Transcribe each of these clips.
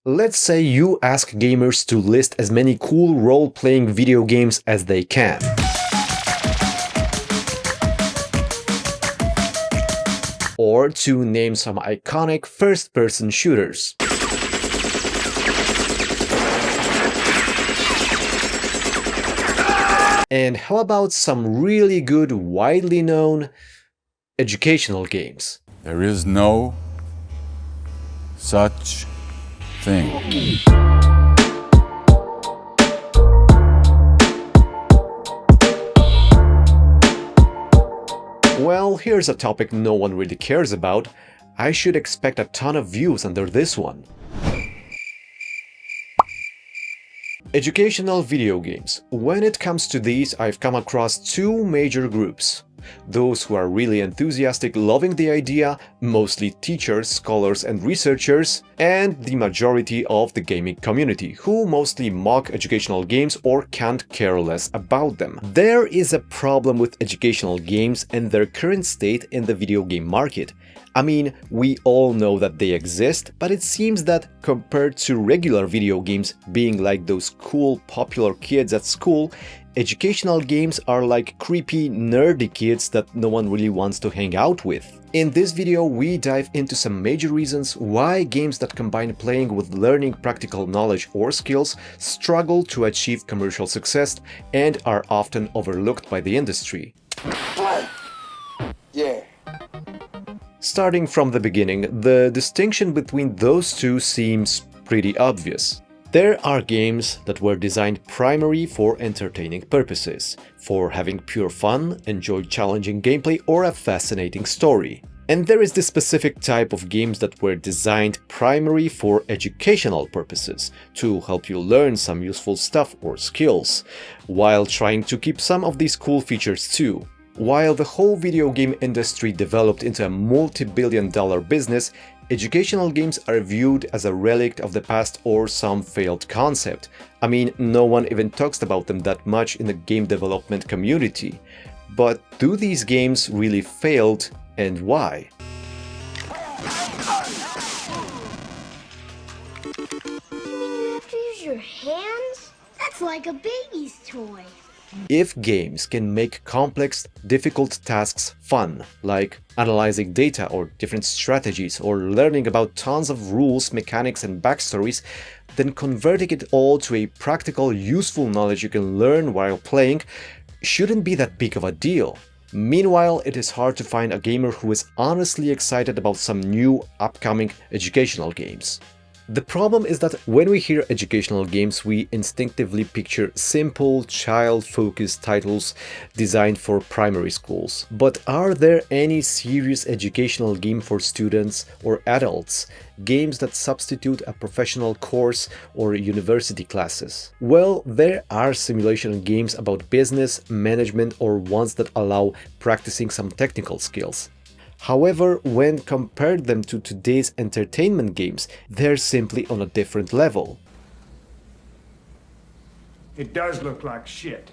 Let's say you ask gamers to list as many cool role-playing video games as they can. Or to name some iconic first-person shooters. And how about some really good, widely known educational games? There is no such thing. Well, here's a topic no one really cares about. I should expect a ton of views under this one. Educational video games. When it comes to these, I've come across two major groups. Those who are really enthusiastic, loving the idea, mostly teachers, scholars and researchers, and the majority of the gaming community, who mostly mock educational games or can't care less about them. There is a problem with educational games and their current state in the video game market. I mean, we all know that they exist, but it seems that compared to regular video games being like those cool, popular kids at school, educational games are like creepy, nerdy kids that no one really wants to hang out with. In this video, we dive into some major reasons why games that combine playing with learning practical knowledge or skills struggle to achieve commercial success and are often overlooked by the industry. Yeah. Starting from the beginning, the distinction between those two seems pretty obvious. There are games that were designed primarily for entertaining purposes, for having pure fun, enjoy challenging gameplay, or a fascinating story. And there is the specific type of games that were designed primarily for educational purposes, to help you learn some useful stuff or skills, while trying to keep some of these cool features too. While the whole video game industry developed into a multi-billion-dollar business, educational games are viewed as a relic of the past or some failed concept. I mean, no one even talks about them that much in the game development community. But do these games really failed, and why? You mean you have to use your hands? That's like a baby's toy. If games can make complex, difficult tasks fun, like analyzing data or different strategies or learning about tons of rules, mechanics and backstories, then converting it all to a practical, useful knowledge you can learn while playing shouldn't be that big of a deal. Meanwhile, it is hard to find a gamer who is honestly excited about some new, upcoming educational games. The problem is that when we hear educational games, we instinctively picture simple, child-focused titles designed for primary schools. But are there any serious educational game for students or adults? Games that substitute a professional course or university classes? Well, there are simulation games about business, management, or ones that allow practicing some technical skills. However, when compared them to today's entertainment games, they're simply on a different level. It does look like shit.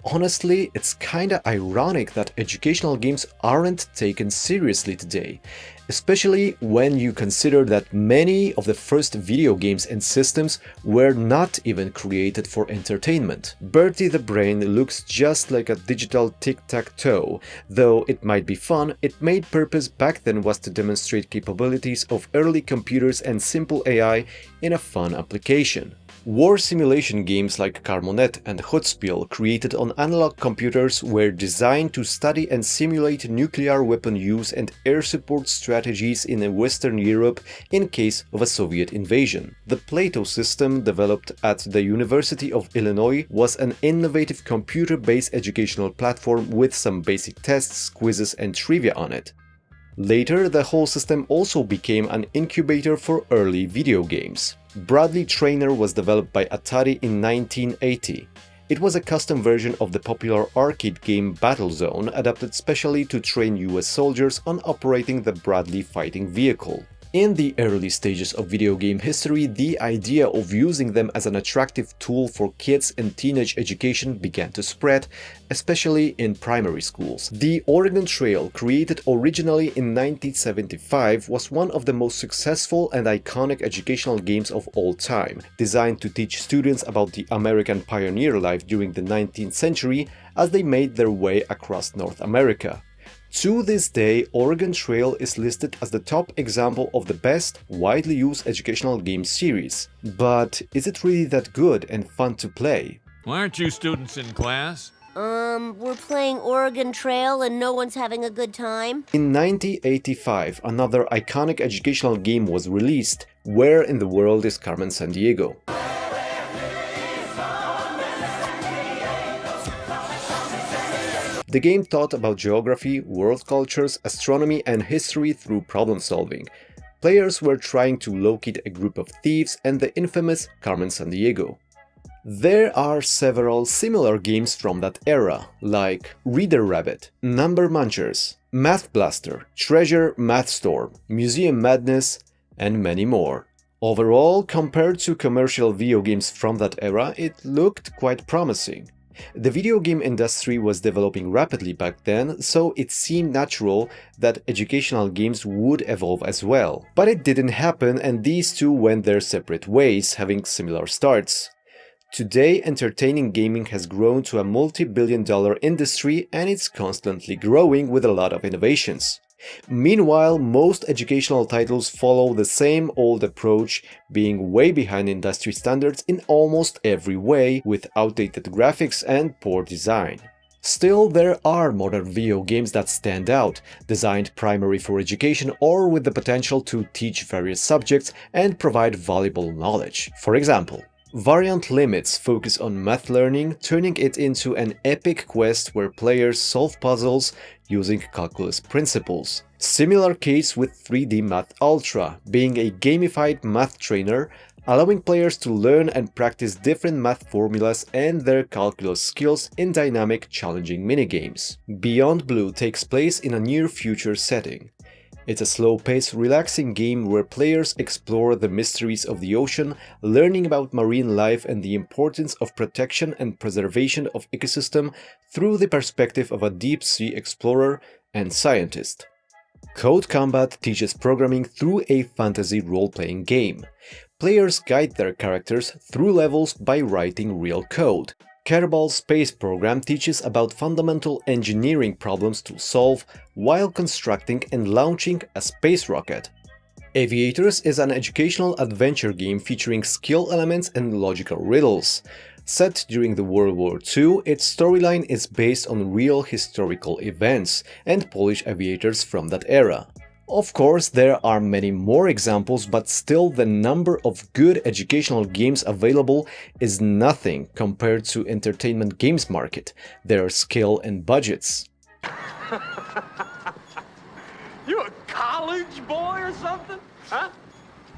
Honestly, it's kinda ironic that educational games aren't taken seriously today, especially when you consider that many of the first video games and systems were not even created for entertainment. Bertie the Brain looks just like a digital tic-tac-toe. Though it might be fun, its main purpose back then was to demonstrate capabilities of early computers and simple AI in a fun application. War simulation games like Carmonet and Hotspiel, created on analog computers, were designed to study and simulate nuclear weapon use and air support strategies in Western Europe in case of a Soviet invasion. The Plato system, developed at the University of Illinois, was an innovative computer-based educational platform with some basic tests, quizzes and trivia on it. Later, the whole system also became an incubator for early video games. Bradley Trainer was developed by Atari in 1980. It was a custom version of the popular arcade game Battlezone, adapted specially to train US soldiers on operating the Bradley fighting vehicle. In the early stages of video game history, the idea of using them as an attractive tool for kids in teenage education began to spread, especially in primary schools. The Oregon Trail, created originally in 1975, was one of the most successful and iconic educational games of all time, designed to teach students about the American pioneer life during the 19th century as they made their way across North America. To this day, Oregon Trail is listed as the top example of the best widely used educational game series. But is it really that good and fun to play? Why aren't you students in class? We're playing Oregon Trail and no one's having a good time. In 1985, another iconic educational game was released, Where in the World is Carmen Sandiego? The game taught about geography, world cultures, astronomy and history through problem solving. Players were trying to locate a group of thieves and the infamous Carmen Sandiego. There are several similar games from that era, like Reader Rabbit, Number Munchers, Math Blaster, Treasure Math Storm, Museum Madness, and many more. Overall, compared to commercial video games from that era, it looked quite promising. The video game industry was developing rapidly back then, so it seemed natural that educational games would evolve as well. But it didn't happen, and these two went their separate ways, having similar starts. Today, entertaining gaming has grown to a multi-billion-dollar industry, and it's constantly growing with a lot of innovations. Meanwhile, most educational titles follow the same old approach, being way behind industry standards in almost every way, with outdated graphics and poor design. Still, there are modern video games that stand out, designed primarily for education or with the potential to teach various subjects and provide valuable knowledge. For example, Variant Limits focus on math learning, turning it into an epic quest where players solve puzzles using calculus principles. Similar case with 3D Math Ultra, being a gamified math trainer, allowing players to learn and practice different math formulas and their calculus skills in dynamic, challenging minigames. Beyond Blue takes place in a near-future setting. It's a slow-paced, relaxing game where players explore the mysteries of the ocean, learning about marine life and the importance of protection and preservation of ecosystem through the perspective of a deep-sea explorer and scientist. Code Combat teaches programming through a fantasy role-playing game. Players guide their characters through levels by writing real code. Kerbal Space Program teaches about fundamental engineering problems to solve while constructing and launching a space rocket. Aviators is an educational adventure game featuring skill elements and logical riddles. Set during the World War II, its storyline is based on real historical events and Polish aviators from that era. Of course, there are many more examples, but still the number of good educational games available is nothing compared to entertainment games market, their scale and budgets. You a college boy or something? Huh?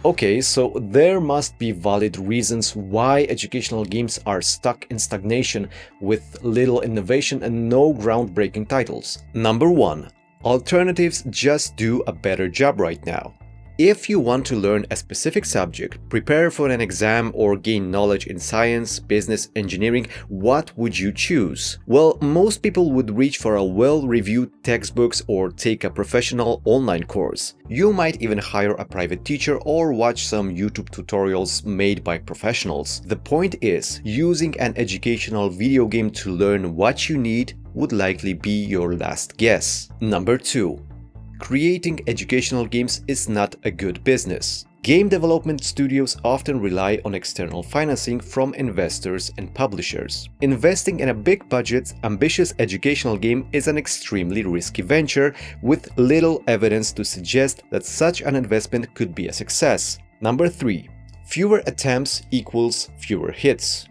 Okay, so there must be valid reasons why educational games are stuck in stagnation with little innovation and no groundbreaking titles. Number 1. Alternatives just do a better job right now. If you want to learn a specific subject, prepare for an exam or gain knowledge in science, business, engineering, what would you choose? Well, most people would reach for a well-reviewed textbooks or take a professional online course. You might even hire a private teacher or watch some YouTube tutorials made by professionals. The point is, using an educational video game to learn what you need would likely be your last guess. Number 2. Creating educational games is not a good business. Game development studios often rely on external financing from investors and publishers. Investing in a big-budget, ambitious educational game is an extremely risky venture with little evidence to suggest that such an investment could be a success. Number 3. Fewer attempts equals fewer hits.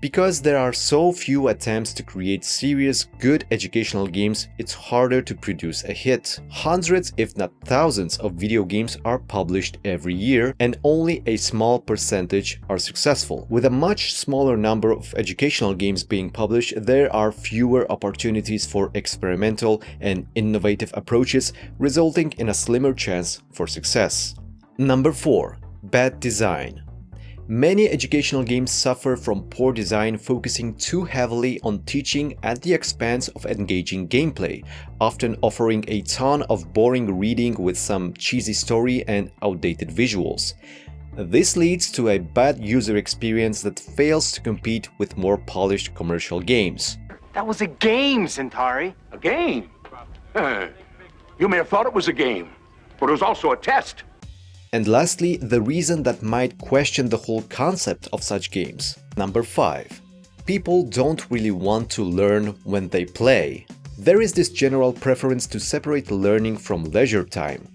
Because there are so few attempts to create serious, good educational games, it's harder to produce a hit. Hundreds, if not thousands, of video games are published every year, and only a small percentage are successful. With a much smaller number of educational games being published, there are fewer opportunities for experimental and innovative approaches, resulting in a slimmer chance for success. Number 4. Bad design. Many educational games suffer from poor design, focusing too heavily on teaching at the expense of engaging gameplay, often offering a ton of boring reading with some cheesy story and outdated visuals. This leads to a bad user experience that fails to compete with more polished commercial games. That was a game, Centauri. A game? You may have thought it was a game, but it was also a test. And lastly, the reason that might question the whole concept of such games. Number 5. People don't really want to learn when they play. There is this general preference to separate learning from leisure time.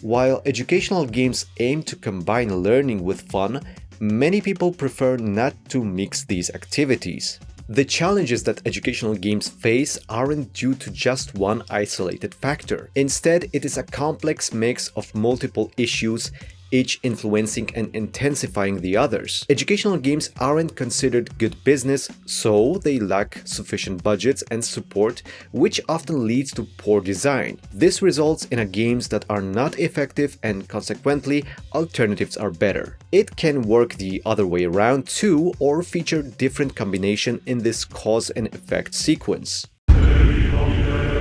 While educational games aim to combine learning with fun, many people prefer not to mix these activities. The challenges that educational games face aren't due to just one isolated factor. Instead, it is a complex mix of multiple issues, each influencing and intensifying the others. Educational games aren't considered good business, so they lack sufficient budgets and support, which often leads to poor design. This results in games that are not effective, and consequently, alternatives are better. It can work the other way around too, or feature different combination in this cause and effect sequence.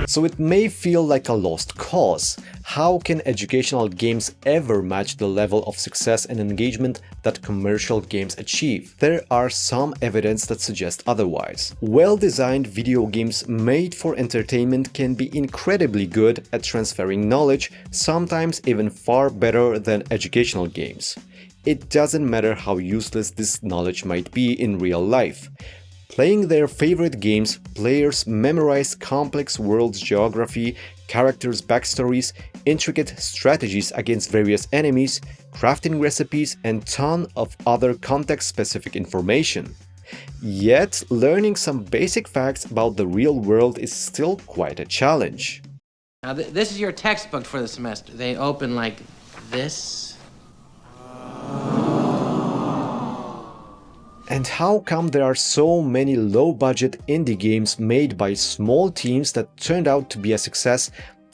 So it may feel like a lost cause. How can educational games ever match the level of success and engagement that commercial games achieve? There are some evidence that suggests otherwise. Well-designed video games made for entertainment can be incredibly good at transferring knowledge, sometimes even far better than educational games. It doesn't matter how useless this knowledge might be in real life. Playing their favorite games, players memorize complex world's geography, characters' backstories, intricate strategies against various enemies, crafting recipes, and ton of other context-specific information. Yet, learning some basic facts about the real world is still quite a challenge. Now, this is your textbook for the semester. They open like this. And how come there are so many low-budget indie games made by small teams that turned out to be a success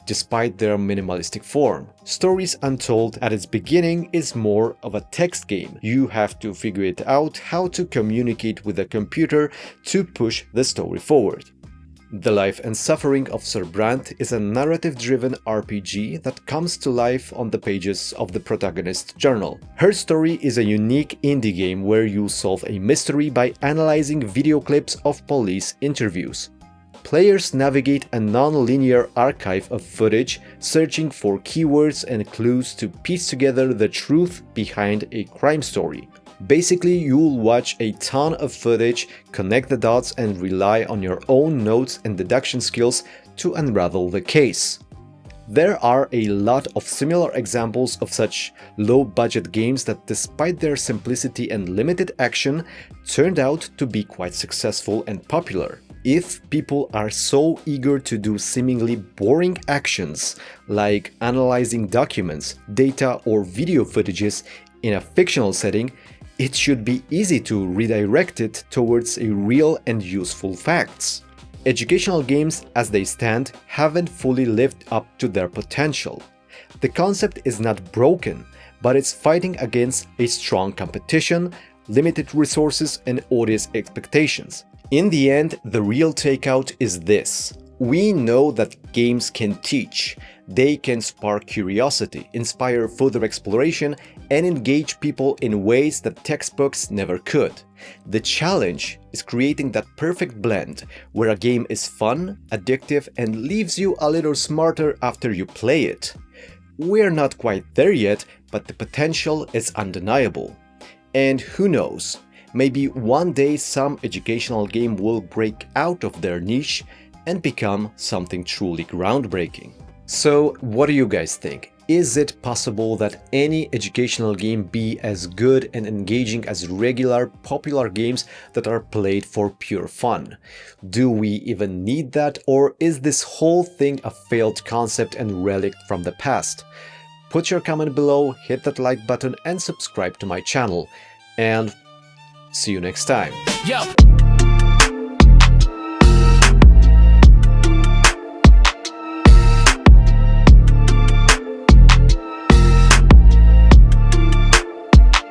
despite their minimalistic form? Stories Untold at its beginning is more of a text game. You have to figure it out how to communicate with a computer to push the story forward. The Life and Suffering of Sir Brandt is a narrative-driven RPG that comes to life on the pages of the protagonist's journal. Her story is a unique indie game where you solve a mystery by analyzing video clips of police interviews. Players navigate a non-linear archive of footage, searching for keywords and clues to piece together the truth behind a crime story. Basically, you'll watch a ton of footage, connect the dots, and rely on your own notes and deduction skills to unravel the case. There are a lot of similar examples of such low-budget games that, despite their simplicity and limited action, turned out to be quite successful and popular. If people are so eager to do seemingly boring actions, like analyzing documents, data, or video footages in a fictional setting, it should be easy to redirect it towards a real and useful facts. Educational games, as they stand, haven't fully lived up to their potential. The concept is not broken, but it's fighting against a strong competition, limited resources, and audience expectations. In the end, the real takeout is this. We know that games can teach. They can spark curiosity, inspire further exploration, and engage people in ways that textbooks never could. The challenge is creating that perfect blend where a game is fun, addictive, and leaves you a little smarter after you play it. We're not quite there yet, but the potential is undeniable. And who knows, maybe one day some educational game will break out of their niche and become something truly groundbreaking. So, what do you guys think? Is it possible that any educational game be as good and engaging as regular, popular games that are played for pure fun? Do we even need that, or is this whole thing a failed concept and relic from the past? Put your comment below, hit that like button, and subscribe to my channel. And see you next time. Yo.